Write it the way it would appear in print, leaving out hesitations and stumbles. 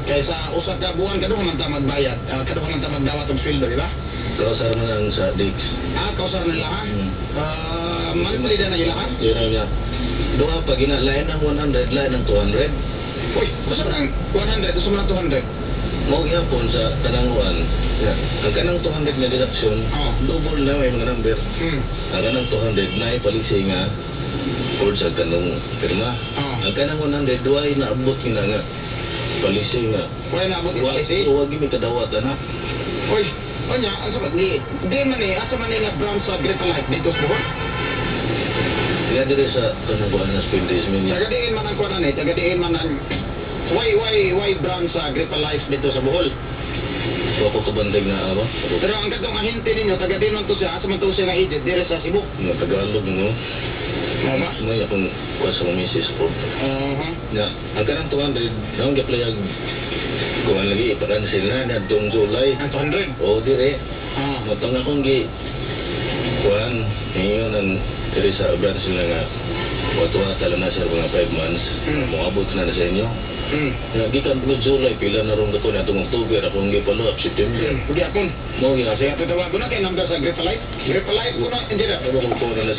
Kaya sa usa ka buwan kaduha man ta magbayad, kaduha man ta magdawat og sweldo, di ba? Kausar mo lang sa Dix. Kausar nila ha? Manipulida na ilahan? Yun ang niya. Doon pag lain ng 100, lain ng 200. Uy, gusto mo ng 100, gusto mo ng 200? Mo gyapon sa tananguan. Ang kanang 200 nga deduction, double na may mga number. Ang kanang 200 na ipalisi nga or sa kanong firma. Ang kanang 100 duay na abot nga palisi nga. Wala na abot palisi? Huwag mi kadawatan ha. Uy, anya, ang sabat ni, di man ni, asa man ni nga brand sa Great Life dito sa Bohol? Kaya dire sa tananguan na spindis mingi. Tagadiin man ang kuwanan eh, tagadiin man ang why brand sa Great Life dito sa Bohol? Wako kabandag na ano? Pero ang katong ahente ninyo, tagadiin man to siya, asa man to siya nga edit, dire sa Cebu. Nga Tagalog mo. Mama? May akong kuha sa misis po. Nga, ang kanang 200, naong gaplayag kuhan lagi, ipakansil na, nadong July. Ang 200? Oo, dire. Matang akong kuhan, ngayon ang dire sa branch sila nga, wata-wata lang na siya mga 5 months, mukabot na sa inyo. Gikan po July, pila na rin ako na itong October, akong gipalo up September. Hindi akong. Mo, nga. Kasi ito tawag ko na kay number sa Great Life. Great Life ko na, hindi na. Ano kung po na